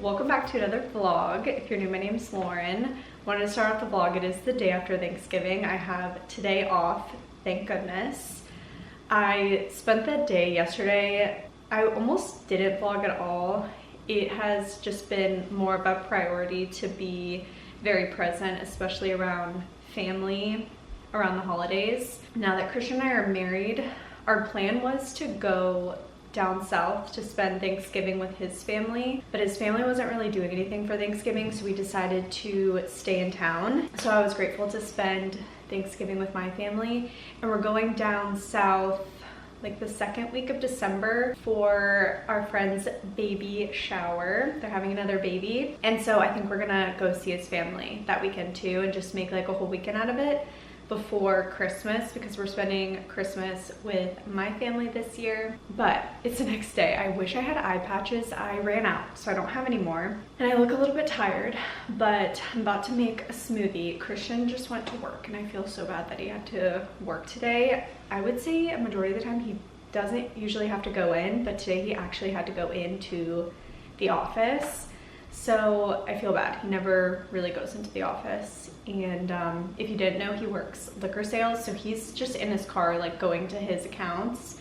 Welcome back to another vlog. If you're new, my name's Lauren. Wanted to start off the vlog. It is the day after Thanksgiving. I have today off, thank goodness. I spent that day yesterday. I almost didn't vlog at all. It has just been more of a priority to be very present, especially around family, around the holidays. Now that Christian and I are married, our plan was to go down south to spend Thanksgiving with his family, but his family wasn't really doing anything for Thanksgiving, so we decided to stay in town. So I was grateful to spend Thanksgiving with my family, and we're going down south like the second week of December for our friend's baby shower. They're having another baby, and so I think we're gonna go see his family that weekend too and just make like a whole weekend out of it before Christmas, because we're spending Christmas with my family this year. But it's the next day. I wish I had eye patches. I ran out, so I don't have any more. And I look a little bit tired, but I'm about to make a smoothie. Christian just went to work, and I feel so bad that he had to work today. I would say a majority of the time he doesn't usually have to go in, but today he actually had to go into the office. So I feel bad. He never really goes into the office. And if you didn't know, he works liquor sales. So he's just in his car, like going to his accounts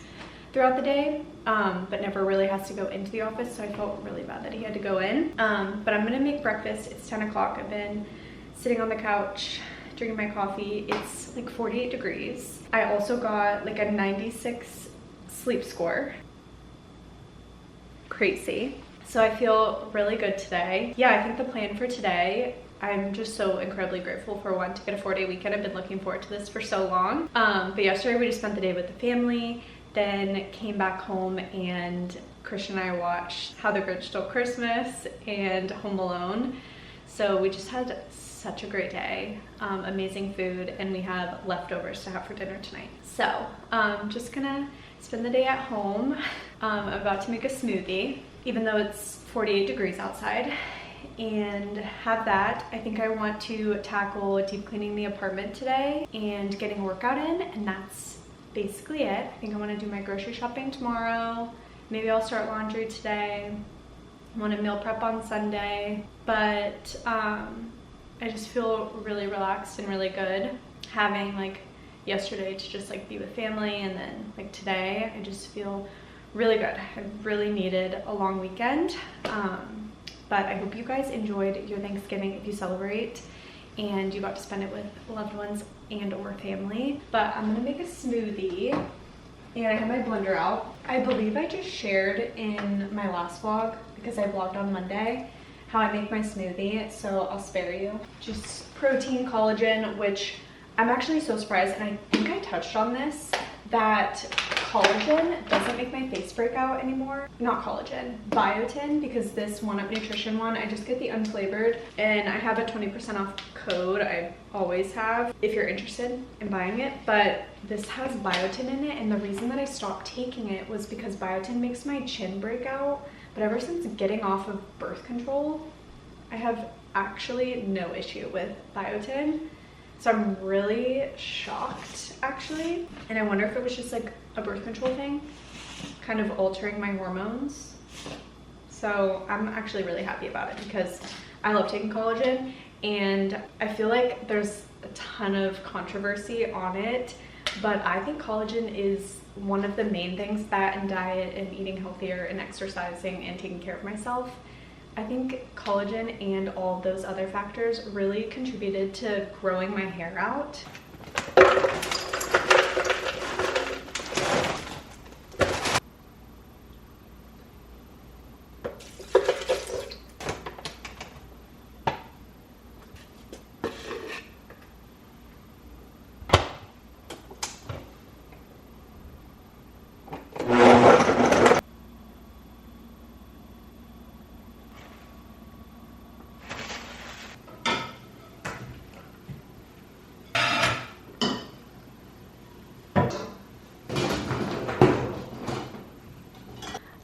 throughout the day, but never really has to go into the office. So I felt really bad that he had to go in. But I'm gonna make breakfast. It's 10 o'clock. I've been sitting on the couch drinking my coffee. It's like 48 degrees. I also got like a 96 sleep score. Crazy. So I feel really good today. Yeah, I think the plan for today, I'm just so incredibly grateful for one, to get a 4-day weekend. I've been looking forward to this for so long. But yesterday we just spent the day with the family, then came back home, and Christian and I watched How the Grinch Stole Christmas and Home Alone. So we just had such a great day. Amazing food, and we have leftovers to have for dinner tonight. So just gonna spend the day at home. I'm about to make a smoothie, even though it's 48 degrees outside, and have that. I think I want to tackle deep cleaning the apartment today and getting a workout in, and that's basically it. I think I want to do my grocery shopping tomorrow. Maybe I'll start laundry today. I want to meal prep on Sunday, but I just feel really relaxed and really good having like yesterday to just like be with family, and then like today I just feel really good. I really needed a long weekend, but I hope you guys enjoyed your Thanksgiving if you celebrate and you got to spend it with loved ones and or family. But I'm gonna make a smoothie, and I have my blender out. I believe I just shared in my last vlog, because I vlogged on Monday, how I make my smoothie, so I'll spare you. Just protein, collagen, which I'm actually so surprised, and I think I touched on this, that collagen doesn't make my face break out anymore. Not collagen, biotin, because this 1UP Nutrition one, I just get the unflavored, and I have a 20% off code. I always have, if you're interested in buying it, but this has biotin in it, and the reason that I stopped taking it was because biotin makes my chin break out, but ever since getting off of birth control, I have actually no issue with biotin. So I'm really shocked, actually. And I wonder if it was just like a birth control thing, kind of altering my hormones. So I'm actually really happy about it, because I love taking collagen, and I feel like there's a ton of controversy on it, but I think collagen is one of the main things that in diet and eating healthier and exercising and taking care of myself, I think collagen and all those other factors really contributed to growing my hair out.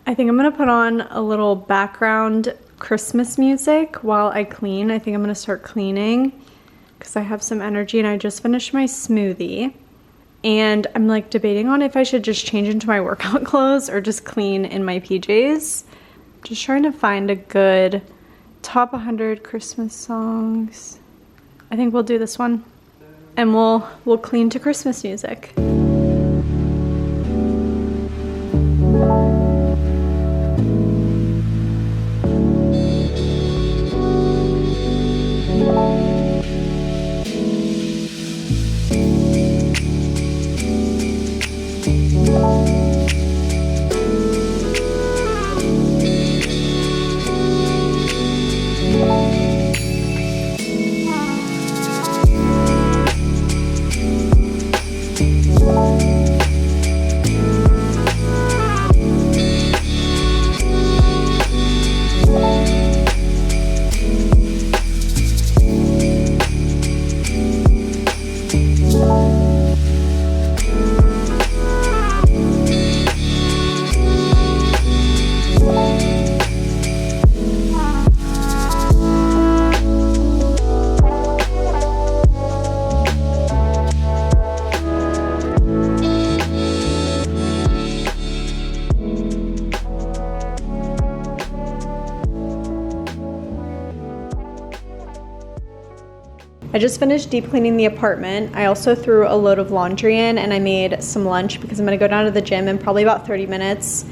I think I'm gonna put on a little background Christmas music while I clean. I think I'm gonna start cleaning because I have some energy, and I just finished my smoothie. And I'm like debating on if I should just change into my workout clothes or just clean in my PJs. Just trying to find a good Top 100 Christmas songs. I think we'll do this one. And we'll clean to Christmas music. I just finished deep cleaning the apartment. I also threw a load of laundry in and I made some lunch because I'm gonna go down to the gym in probably about 30 minutes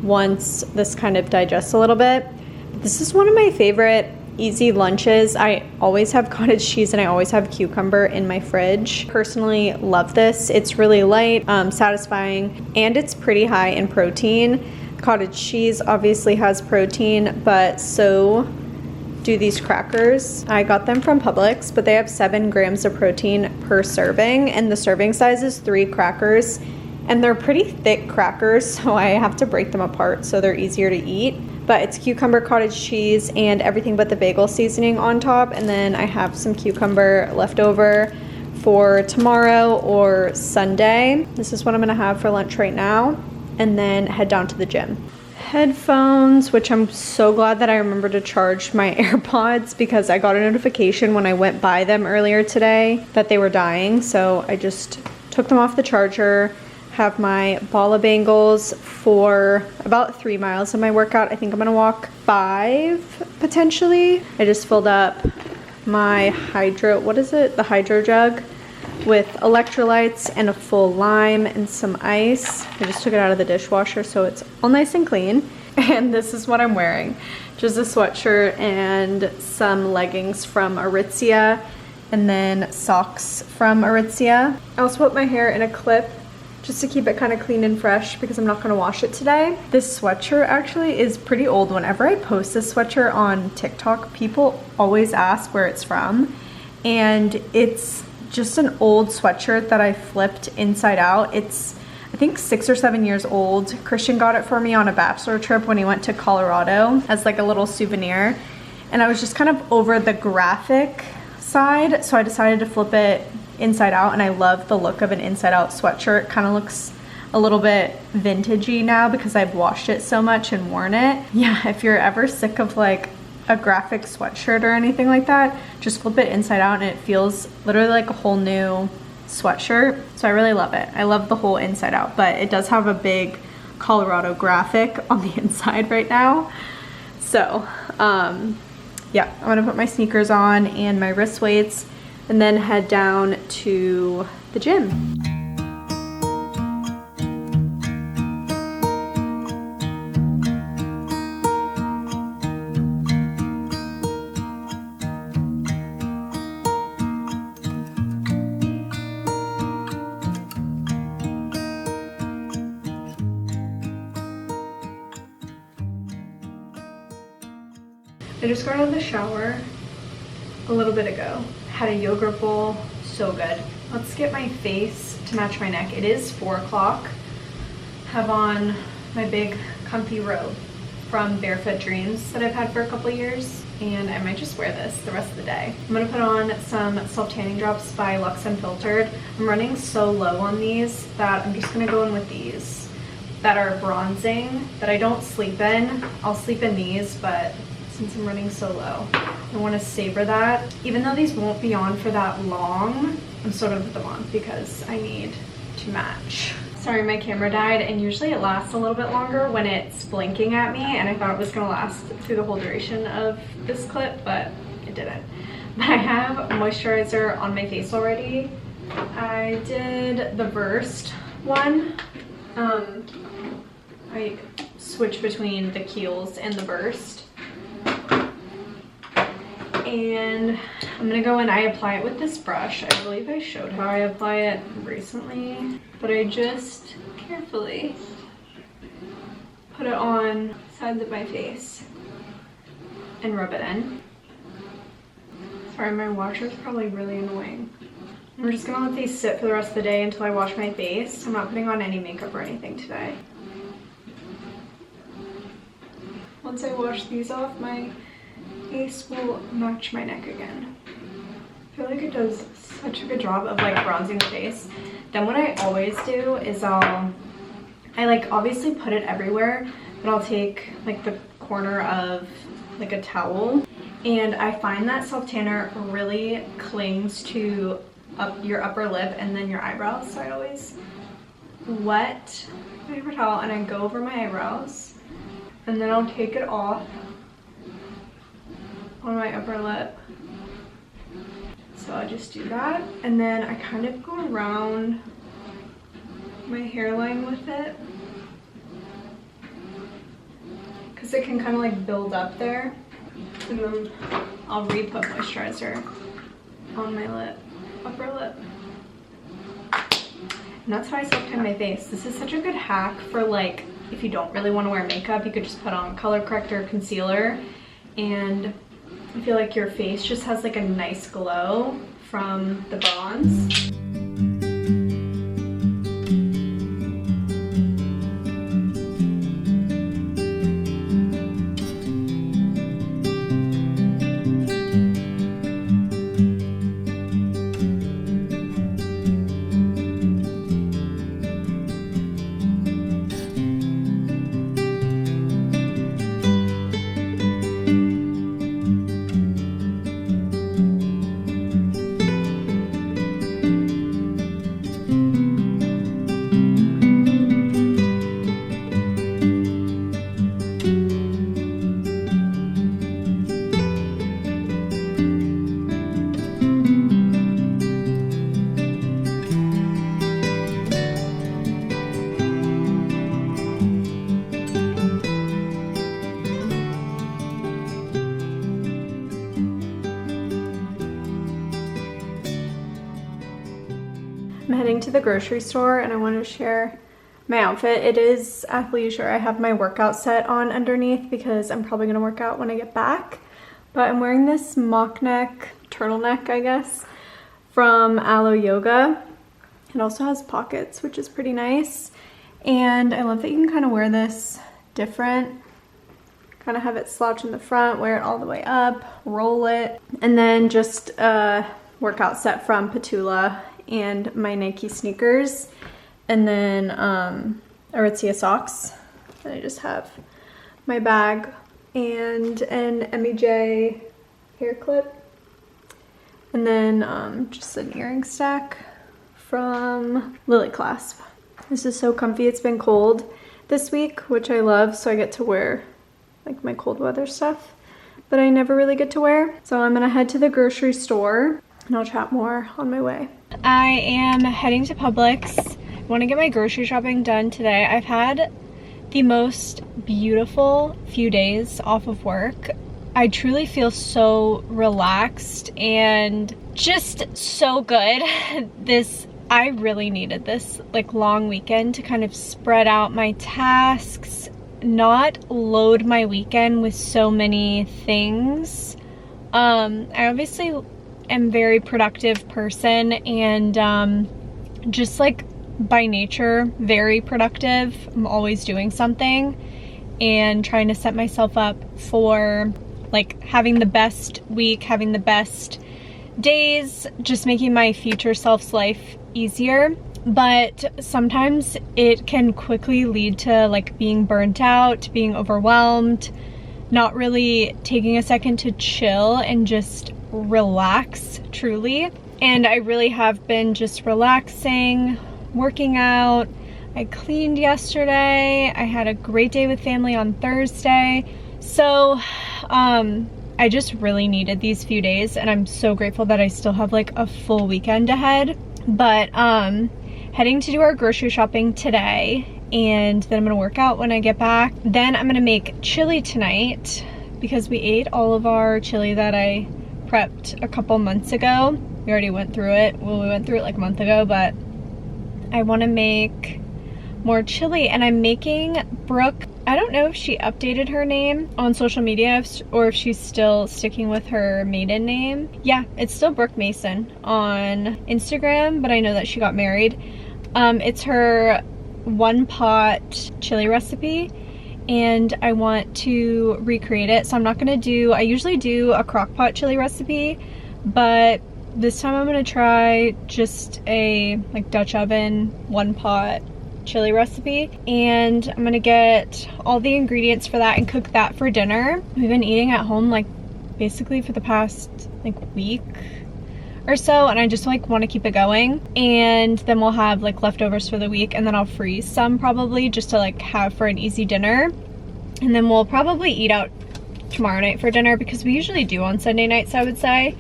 once this kind of digests a little bit. But this is one of my favorite easy lunches. I always have cottage cheese and I always have cucumber in my fridge. Personally love this. It's really light, satisfying, and it's pretty high in protein. Cottage cheese obviously has protein, but so do these crackers. I got them from Publix, but they have 7 grams of protein per serving, and the serving size is 3 crackers, and they're pretty thick crackers, so I have to break them apart so they're easier to eat. But it's cucumber, cottage cheese, and everything but the bagel seasoning on top, and then I have some cucumber left over for tomorrow or Sunday. This is what I'm gonna have for lunch right now, and then head down to the gym. Headphones, which I'm so glad that I remembered to charge my AirPods because I got a notification when I went by them earlier today that they were dying, so I just took them off the charger. Have my ball of bangles for about 3 miles of my workout. I think I'm gonna walk 5 potentially. I just filled up my the hydro jug with electrolytes and a full lime and some ice. I just took it out of the dishwasher so it's all nice and clean. And this is what I'm wearing. Just a sweatshirt and some leggings from Aritzia and then socks from Aritzia. I also put my hair in a clip just to keep it kind of clean and fresh because I'm not gonna wash it today. This sweatshirt actually is pretty old. Whenever I post this sweatshirt on TikTok, people always ask where it's from, and it's just an old sweatshirt that I flipped inside out. It's, I think, 6 or 7 years old. Christian got it for me on a bachelor trip when he went to Colorado as like a little souvenir. And I was just kind of over the graphic side, so I decided to flip it inside out, and I love the look of an inside out sweatshirt. Kind of looks a little bit vintagey now because I've washed it so much and worn it. Yeah, if you're ever sick of like a graphic sweatshirt or anything like that, just flip it inside out and it feels literally like a whole new sweatshirt. So I really love it. I love the whole inside out, but it does have a big Colorado graphic on the inside right now. So yeah, I'm gonna put my sneakers on and my wrist weights and then head down to the gym. I just got out of the shower a little bit ago. Had a yogurt bowl, so good. Let's get my face to match my neck. It is 4 o'clock. Have on my big comfy robe from Barefoot Dreams that I've had for a couple years, and I might just wear this the rest of the day. I'm gonna put on some self-tanning drops by Luxe Unfiltered. I'm running so low on these that I'm just gonna go in with these that are bronzing, that I don't sleep in. I'll sleep in these, but since I'm running so low, I want to savor that. Even though these won't be on for that long, I'm still gonna put them on because I need to match. Sorry, my camera died, and usually it lasts a little bit longer when it's blinking at me, and I thought it was gonna last through the whole duration of this clip, but it didn't. But I have moisturizer on my face already. I did the Burst one. I switch between the Kiehl's and the Burst. And I'm gonna go and I apply it with this brush. I believe I showed how I apply it recently, but I just carefully put it on sides of my face and rub it in. Sorry, my washer is probably really annoying. I'm just gonna let these sit for the rest of the day until I wash my face. I'm not putting on any makeup or anything today. Once I wash these off, my face will match my neck again. I feel like it does such a good job of like bronzing the face. Then what I always do is I like obviously put it everywhere, but I'll take like the corner of like a towel, and I find that self tanner really clings to your upper lip and then your eyebrows. So I always wet my paper towel and I go over my eyebrows, and then I'll take it off on my upper lip. So I'll just do that, and then I kind of go around my hairline with it because it can kind of like build up there, and then I'll re-put moisturizer on my lip, upper lip. And that's how I self-tan my face. This is such a good hack for like if you don't really want to wear makeup, you could just put on color corrector, concealer, and I feel like your face just has like a nice glow from the bronze. I'm heading to the grocery store and I want to share my outfit. It is athleisure. I have my workout set on underneath because I'm probably going to work out when I get back. But I'm wearing this mock neck, turtleneck, I guess, from Aloe Yoga. It also has pockets, which is pretty nice. And I love that you can kind of wear this different. Kind of have it slouch in the front, wear it all the way up, roll it. And then just a workout set from Petula and my Nike sneakers, and then Aritzia socks. And I just have my bag and an MEJ hair clip, and then just an earring stack from Lily Clasp. This is so comfy. It's been cold this week, which I love, so I get to wear like my cold weather stuff that I never really get to wear. So I'm gonna head to the grocery store and I'll chat more on my way. I am heading to Publix. I want to get my grocery shopping done today. I've had the most beautiful few days off of work. I truly feel so relaxed and just so good. I really needed this like long weekend to kind of spread out my tasks, not load my weekend with so many things. I obviously am a very productive person, and just like by nature very productive. I'm always doing something and trying to set myself up for like having the best week, having the best days, just making my future self's life easier. But sometimes it can quickly lead to like being burnt out, being overwhelmed, not really taking a second to chill and just relax truly. And I really have been just relaxing, working out. I I cleaned yesterday. I had a great day with family on Thursday. So, I just really needed these few days, and I'm so grateful that I still have like a full weekend ahead. But, heading to do our grocery shopping today, and then I'm gonna work out when I get back. Then I'm gonna make chili tonight because we ate all of our chili that I prepped a couple months ago. We already went through it. Well, we went through it like a month ago, but I want to make more chili, and I'm making Brooke. I don't know if she updated her name on social media or if she's still sticking with her maiden name. Yeah, it's still Brooke Mason on Instagram, but I know that she got married. It's her one pot chili recipe, and I want to recreate it. So I'm not gonna do, I usually do a crock pot chili recipe, but this time I'm gonna try just a like Dutch oven one pot chili recipe, and I'm gonna get all the ingredients for that and cook that for dinner. We've been eating at home like basically for the past like week or so, and I just like want to keep it going, and then we'll have like leftovers for the week, and then I'll freeze some probably just to like have for an easy dinner, and then we'll probably eat out tomorrow night for dinner because we usually do on Sunday nights, I would say.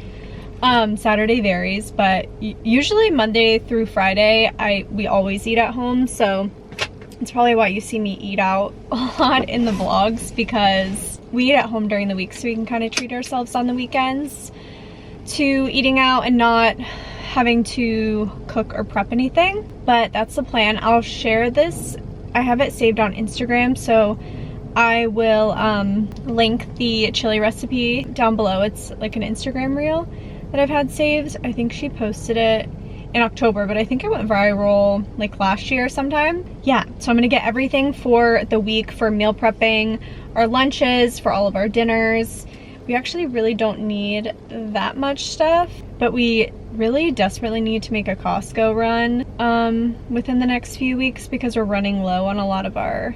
Saturday varies, but usually Monday through Friday we always eat at home, so it's probably why you see me eat out a lot in the vlogs, because we eat at home during the week so we can kind of treat ourselves on the weekends to eating out and not having to cook or prep anything. But that's the plan. I'll share this. I have it saved on Instagram, so I will link the chili recipe down below. It's like an Instagram reel that I've had saved. I think she posted it in October, but I think it went viral like last year sometime. Yeah, so I'm gonna get everything for the week for meal prepping, our lunches, for all of our dinners. We actually really don't need that much stuff, but we really desperately need to make a Costco run within the next few weeks because we're running low on a lot of our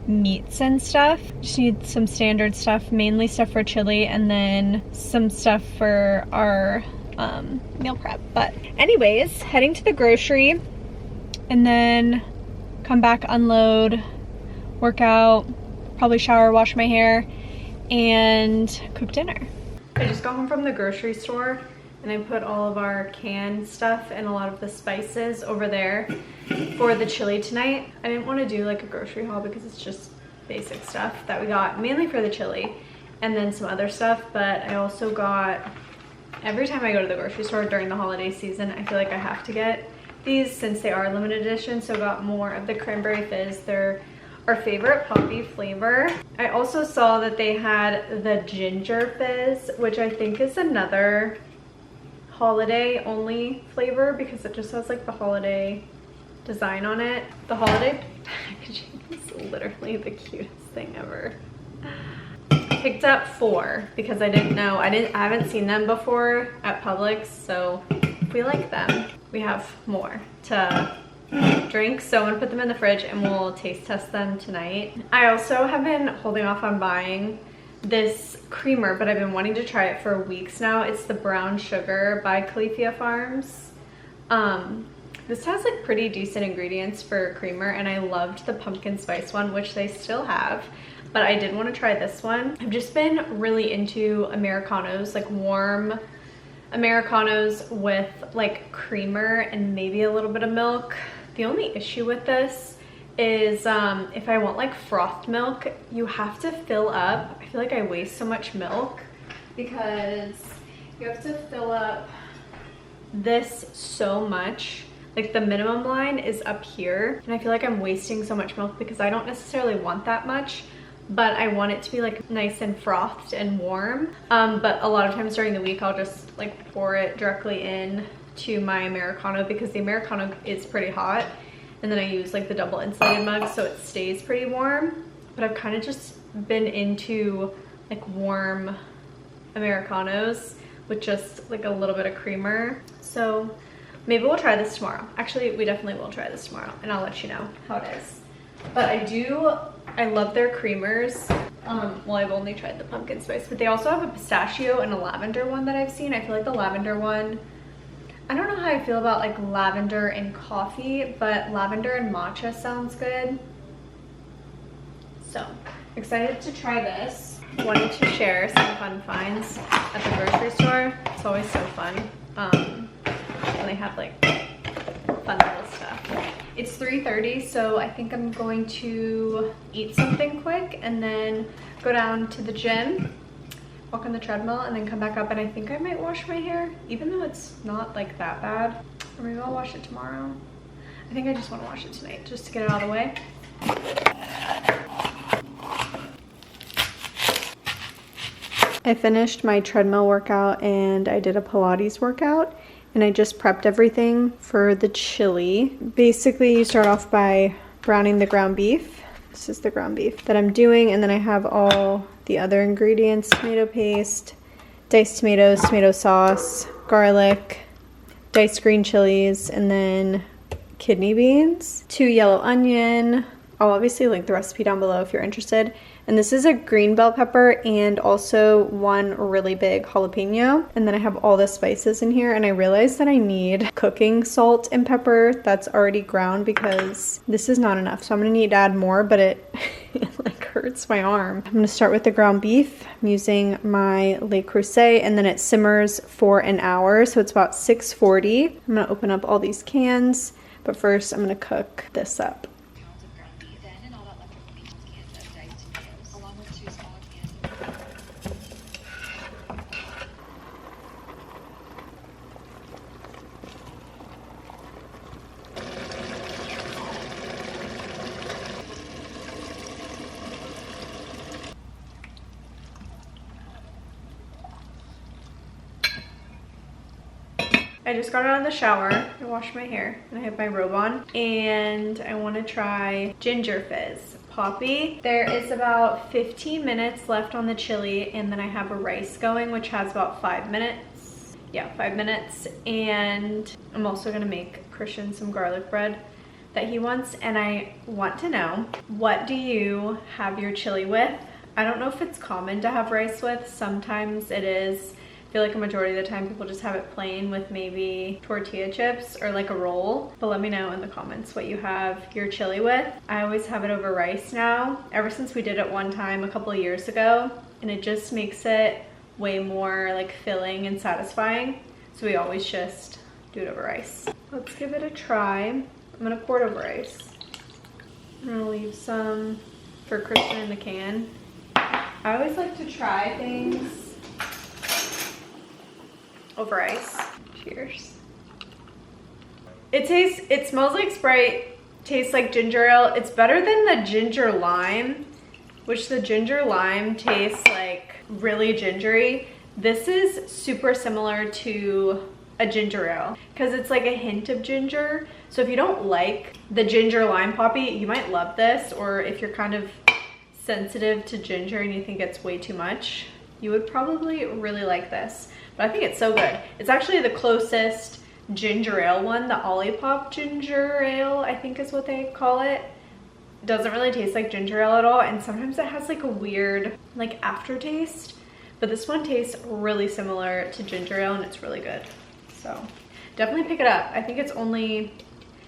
meats and stuff. Just need some standard stuff, mainly stuff for chili, and then some stuff for our meal prep. But anyways, heading to the grocery, and then come back, unload, work out, probably shower, wash my hair, and cook dinner. I just got home from the grocery store, and I put all of our canned stuff and a lot of the spices over there for the chili tonight. I didn't want to do like a grocery haul because it's just basic stuff that we got mainly for the chili, and then some other stuff. But I also got, every time I go to the grocery store during the holiday season, I feel like I have to get these since they are limited edition. So I got more of the cranberry fizz. They're our favorite poppy flavor. I also saw that they had the ginger fizz, which I think is another holiday only flavor because it just has like the holiday design on it. The holiday packaging is literally the cutest thing ever. Picked up 4 because I didn't know, I haven't seen them before at Publix, so if we like them, we have more to drink. So I'm gonna put them in the fridge and we'll taste test them tonight. I also have been holding off on buying this creamer, but I've been wanting to try it for weeks now. It's the brown sugar by Califia Farms. This has like pretty decent ingredients for creamer, and I loved the pumpkin spice one, which they still have, but I did want to try this one. I've just been really into Americanos, like warm Americanos with like creamer and maybe a little bit of milk. The only issue with this is if I want like frothed milk, you have to fill up. I feel like I waste so much milk because you have to fill up this so much. Like the minimum line is up here, and I feel like I'm wasting so much milk because I don't necessarily want that much, but I want it to be like nice and frothed and warm. But a lot of times during the week, I'll just like pour it directly in to my Americano because the Americano is pretty hot, and then I use like the double insulated mug so it stays pretty warm. But I've kind of just been into like warm Americanos with just like a little bit of creamer. So maybe we'll try this tomorrow. Actually, we definitely will try this tomorrow, and I'll let you know how it is. But I love their creamers. Well, I've only tried the pumpkin spice, but they also have a pistachio and a lavender one that I've seen. I feel like the lavender one I don't know how I feel about like lavender and coffee, but lavender and matcha sounds good. So excited to try this. Wanted to share some fun finds at the grocery store. It's always so fun when they have like fun little stuff. It's 3:30, so I think I'm going to eat something quick and then go down to the gym, walk on the treadmill, and then come back up, and I think I might wash my hair, even though it's not like that bad. Or maybe I'll wash it tomorrow. I think I just want to wash it tonight just to get it out of the way. I finished my treadmill workout and I did a Pilates workout, and I just prepped everything for the chili. Basically, you start off by browning the ground beef. This is the ground beef that I'm doing, and then I have all the other ingredients: tomato paste, diced tomatoes, tomato sauce, garlic, diced green chilies, and then kidney beans, 2 yellow onion. I'll obviously link the recipe down below if you're interested. And this is a green bell pepper and also 1 really big jalapeno. And then I have all the spices in here, and I realized that I need cooking salt and pepper that's already ground because this is not enough. So I'm gonna need to add more, but it like hurts my arm. I'm gonna start with the ground beef. I'm using my Le Creuset, and then it simmers for an hour. So it's about 640. I'm gonna open up all these cans, but first I'm gonna cook this up. I just got out of the shower, I washed my hair, and I have my robe on, and I want to try ginger fizz poppy. There is about 15 minutes left on the chili, and then I have a rice going, which has about 5 minutes. Yeah, 5 minutes. And I'm also gonna make Christian some garlic bread that he wants, and I want to know, what do you have your chili with? I don't know if it's common to have rice with. Sometimes it is. I feel like a majority of the time people just have it plain with maybe tortilla chips or like a roll. But let me know in the comments what you have your chili with. I always have it over rice now, ever since we did it one time a couple of years ago, and it just makes it way more like filling and satisfying. So we always just do it over rice. Let's give it a try. I'm gonna pour it over rice. I'm gonna leave some for Christian in the can. I always like to try things over ice. Cheers. It smells like Sprite, tastes like ginger ale. It's better than the ginger lime, which the ginger lime tastes like really gingery. This is super similar to a ginger ale because it's like a hint of ginger. So if you don't like the ginger lime poppy, you might love this, or if you're kind of sensitive to ginger and you think it's way too much, you would probably really like this. But I think it's so good. It's actually the closest ginger ale one, the Olipop ginger ale, I think is what they call it. Doesn't really taste like ginger ale at all, and sometimes it has like a weird like aftertaste. But this one tastes really similar to ginger ale, and it's really good. So definitely pick it up. I think it's only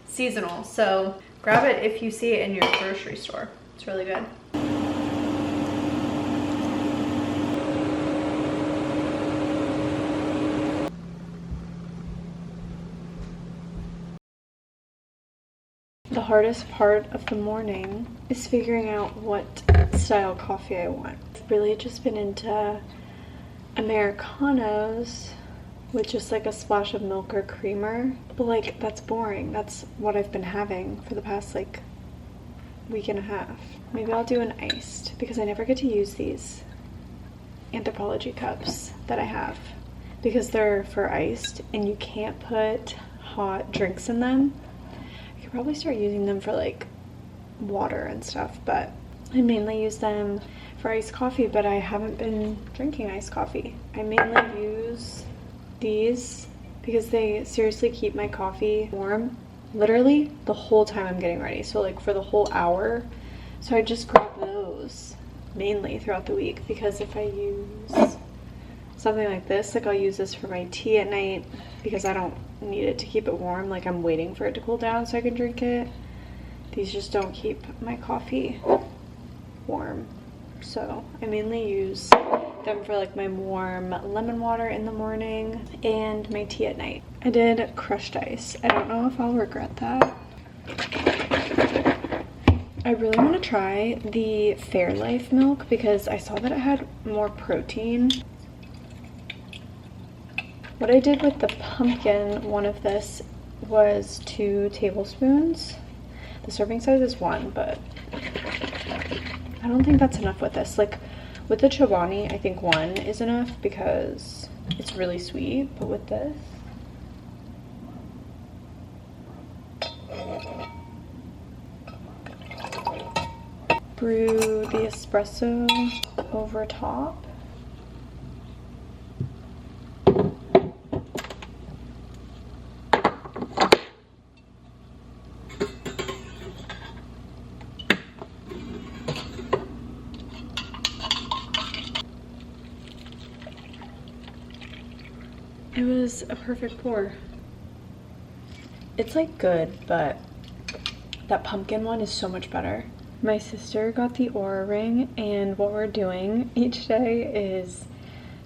seasonal, so grab it if you see it in your grocery store. It's really good. The hardest part of the morning is figuring out what style coffee I want. I've really just been into Americanos with just like a splash of milk or creamer. But like, that's boring. That's what I've been having for the past like week and a half. Maybe I'll do an iced because I never get to use these Anthropologie cups that I have because they're for iced and you can't put hot drinks in them. Probably start using them for like water and stuff, but I mainly use them for iced coffee, but I haven't been drinking iced coffee. I mainly use these because they seriously keep my coffee warm literally the whole time I'm getting ready, so like for the whole hour. So I just grab those mainly throughout the week, because if I use something like this, like I'll use this for my tea at night because I don't need it to keep it warm. Like I'm waiting for it to cool down so I can drink it. These just don't keep my coffee warm. So I mainly use them for like my warm lemon water in the morning and my tea at night. I did crushed ice. I don't know if I'll regret that. I really want to try the Fairlife milk because I saw that it had more protein. What I did with the pumpkin one of this was 2 tablespoons. The serving size is 1, but I don't think that's enough with this. Like with the Chobani, I think 1 is enough because it's really sweet, but with this, brew the espresso over top. It was a perfect pour. It's like good, but that pumpkin one is so much better. My sister got the Oura ring, and what we're doing each day is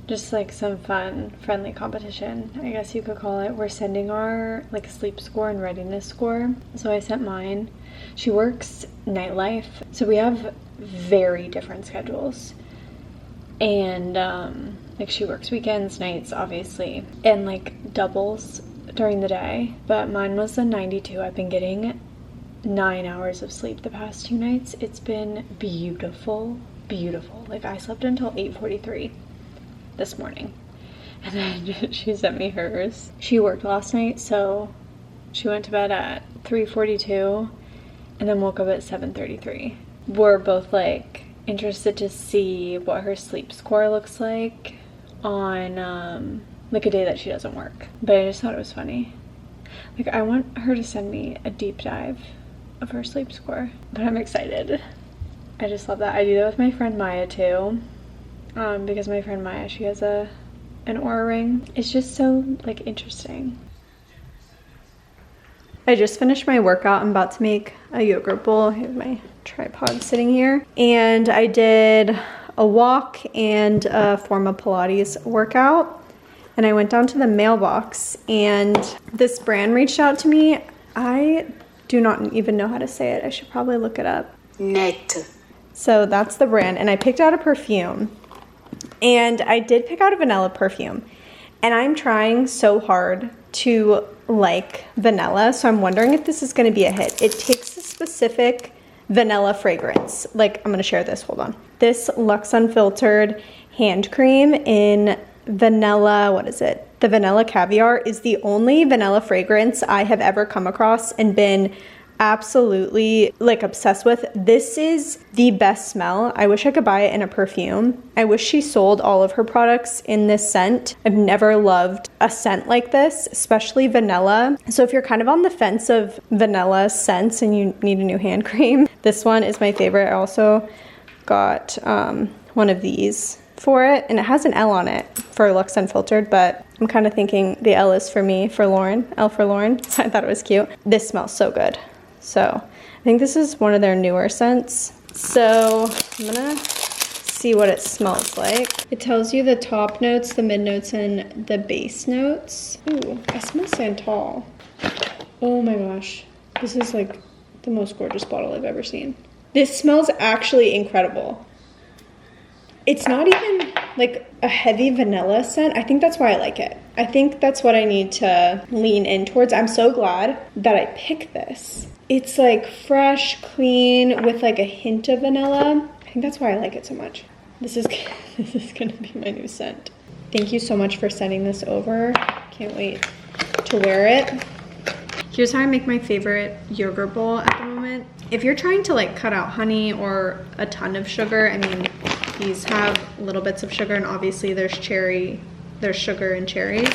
just like some fun, friendly competition, I guess you could call it. We're sending our like sleep score and readiness score. So I sent mine. She works nightlife, so we have very different schedules. And like she works weekends, nights, obviously, and like doubles during the day. But mine was a 92. I've been getting 9 hours of sleep the past 2 nights. It's been beautiful, beautiful. Like I slept until 8:43 this morning, and then she sent me hers. She worked last night, so she went to bed at 3:42 and then woke up at 7:33. We're both like interested to see what her sleep score looks like on like a day that she doesn't work. But I just thought it was funny. Like I want her to send me a deep dive of her sleep score, but I'm excited. I just love that. I do that with my friend Maya too, because my friend Maya, she has an Oura ring. It's just so like interesting. I just finished my workout. I'm about to make a yogurt bowl. I have my tripod sitting here, and I did a walk and a form of Pilates workout, and I went down to the mailbox, and this brand reached out to me. I do not even know how to say it. I should probably look it up. Net. So that's the brand, and I picked out a perfume, and I did pick out a vanilla perfume, and I'm trying so hard to like vanilla, so I'm wondering if this is going to be a hit. It takes a specific vanilla fragrance. Like I'm going to share this, hold on. This Luxe Unfiltered hand cream in vanilla, what is it? The Vanilla Caviar is the only vanilla fragrance I have ever come across and been absolutely like obsessed with. This is the best smell. I wish I could buy it in a perfume. I wish she sold all of her products in this scent. I've never loved a scent like this, especially vanilla. So if you're kind of on the fence of vanilla scents and you need a new hand cream, this one is my favorite. I also got one of these for it, and it has an L on it for Luxe Unfiltered, but I'm kind of thinking the L is for me, for Lauren, L for Lauren. So I thought it was cute. This smells so good. So I think this is one of their newer scents. So I'm gonna see what it smells like. It tells you the top notes, the mid notes, and the base notes. Ooh, I smell Santal. Oh my gosh. This is like the most gorgeous bottle I've ever seen. This smells actually incredible. It's not even like a heavy vanilla scent. I think that's why I like it. I think that's what I need to lean in towards. I'm so glad that I picked this. It's like fresh, clean, with like a hint of vanilla. I think that's why I like it so much. This is gonna be my new scent. Thank you so much for sending this over. Can't wait to wear it. Here's how I make my favorite yogurt bowl at the moment. If you're trying to like cut out honey or a ton of sugar, I mean, these have little bits of sugar, and obviously there's sugar and cherries.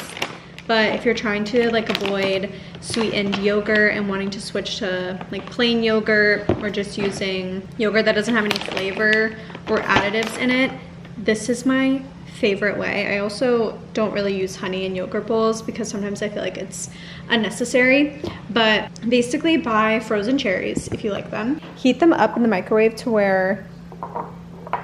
But if you're trying to like avoid sweetened yogurt and wanting to switch to like plain yogurt, or just using yogurt that doesn't have any flavor or additives in it, this is my favorite way. I also don't really use honey in yogurt bowls because sometimes I feel like it's unnecessary. But basically buy frozen cherries if you like them. Heat them up in the microwave to where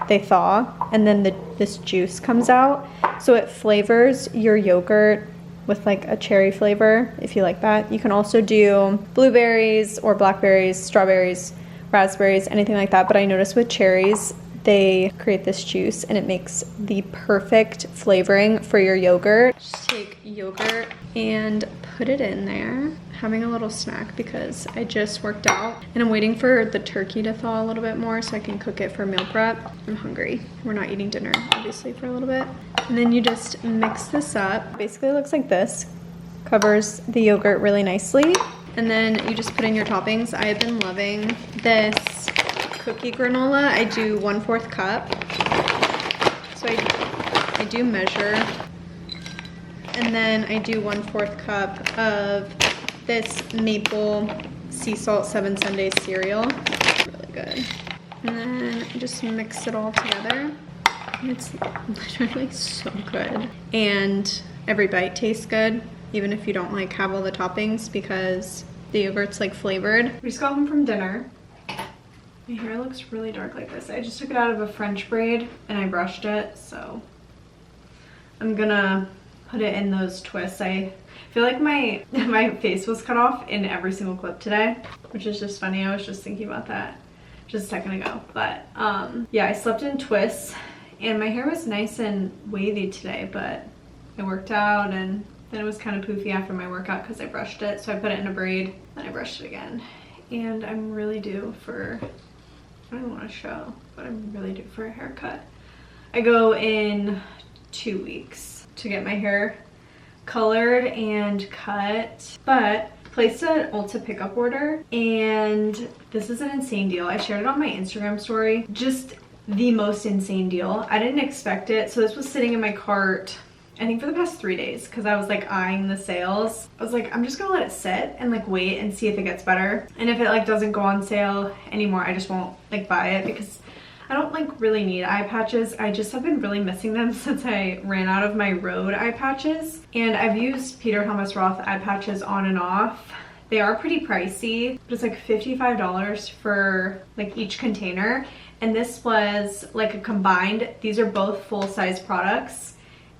they thaw, and then this juice comes out. So it flavors your yogurt with like a cherry flavor if you like that. You can also do blueberries or blackberries, strawberries, raspberries, anything like that. But I noticed with cherries, they create this juice and it makes the perfect flavoring for your yogurt. Just take yogurt and put it in there. Having a little snack because I just worked out and I'm waiting for the turkey to thaw a little bit more so I can cook it for meal prep. I'm hungry. We're not eating dinner obviously for a little bit. And then you just mix this up. Basically it looks like this. Covers the yogurt really nicely. And then you just put in your toppings. I have been loving this cookie granola. I do 1/4 cup. So I do measure. And then I do 1/4 cup of this maple sea salt 7 Sundays cereal. Really good. And then I just mix it all together. It's literally so good. And every bite tastes good, even if you don't like have all the toppings because the yogurt's like flavored. We just got home from dinner. My hair looks really dark like this. I just took it out of a French braid and I brushed it, so I'm gonna put it in those twists. I feel like my face was cut off in every single clip today, which is just funny. I was just thinking about that just a second ago. But yeah, I slept in twists and my hair was nice and wavy today, but I worked out and then it was kind of poofy after my workout because I brushed it. So I put it in a braid, then I brushed it again. And I'm really due for, I don't want to show, but I'm really due for a haircut. I go in 2 weeks to get my hair colored and cut, but placed an Ulta pickup order and this is an insane deal. I shared it on my Instagram story. Just the most insane deal. I didn't expect it. So this was sitting in my cart I think for the past 3 days because I was like eyeing the sales. I was like, I'm just gonna let it sit and like wait and see if it gets better. And if it like doesn't go on sale anymore, I just won't like buy it because I don't like really need eye patches. I just have been really missing them since I ran out of my Rode eye patches. And I've used Peter Thomas Roth eye patches on and off. They are pretty pricey, but it's like $55 for like each container. And this was like a combined, these are both full-size products.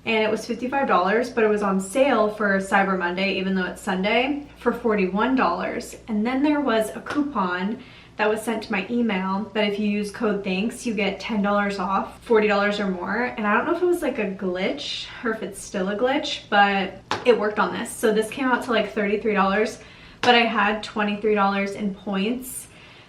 And it was $55, but it was on sale for Cyber Monday, even though it's Sunday, for $41. And then there was a coupon that was sent to my email that if you use code THANKS, you get $10 off, $40 or more. And I don't know if it was like a glitch or if it's still a glitch, but it worked on this. So this came out to like $33, but I had $23 in points.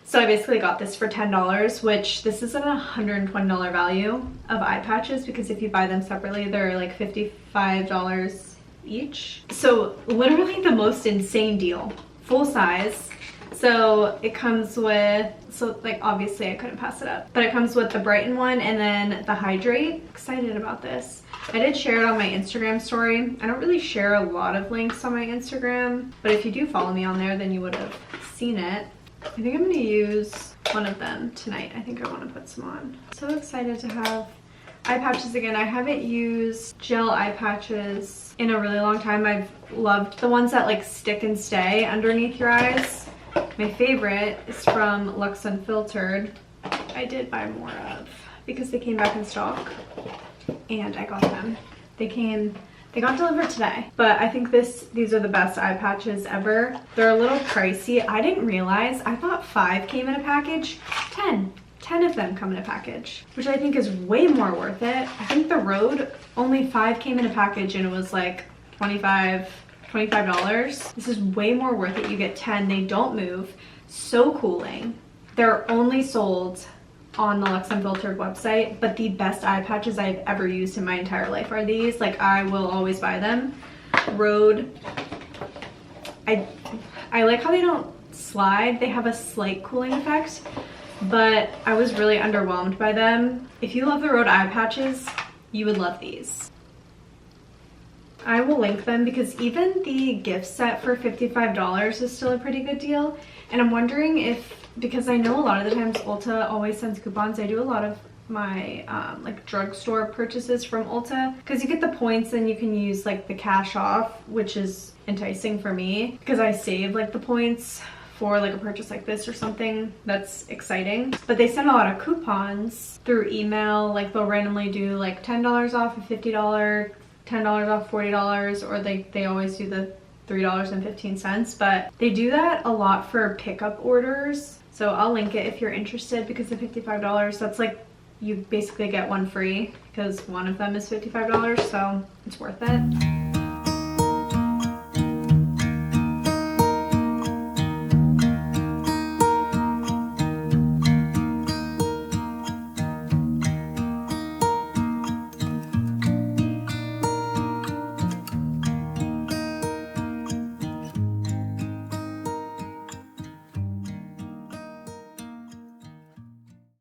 So I basically got this for $10, which this is a $120 value of eye patches because if you buy them separately, they're like $55 each. So literally the most insane deal, full size. So it comes with, so like obviously I couldn't pass it up, but it comes with the Brighten one and then the Hydrate. Excited about this. I did share it on my Instagram story. I don't really share a lot of links on my Instagram, but if you do follow me on there, then you would have seen it. I think I'm gonna use one of them tonight. I think I want to put some on. So excited to have eye patches again. I haven't used gel eye patches in a really long time. I've loved the ones that like stick and stay underneath your eyes. My favorite is from Luxe Unfiltered. I did buy more of because they came back in stock and I got them. They got delivered today, but I think these are the best eye patches ever. They're a little pricey. I didn't realize, I thought 5 came in a package. 10 of them come in a package, which I think is way more worth it. I think the Rode, only 5 came in a package and it was like $25. This is way more worth it. You get 10, they don't move. So cooling. They're only sold on the Luxe Unfiltered website, but the best eye patches I've ever used in my entire life are these. Like I will always buy them. Rode, I like how they don't slide. They have a slight cooling effect, but I was really underwhelmed by them. If you love the Rode eye patches, you would love these. I will link them because even the gift set for $55 is still a pretty good deal. And I'm wondering if, because I know a lot of the times Ulta always sends coupons. I do a lot of my like drugstore purchases from Ulta, because you get the points and you can use like the cash off, which is enticing for me because I save like the points for like a purchase like this or something. That's exciting. But they send a lot of coupons through email. Like they'll randomly do like $10 off, a $50, $10 off, $40, or they always do the $3.15. But they do that a lot for pickup orders. So I'll link it if you're interested, because the $55, that's like, you basically get one free because one of them is $55, so it's worth it.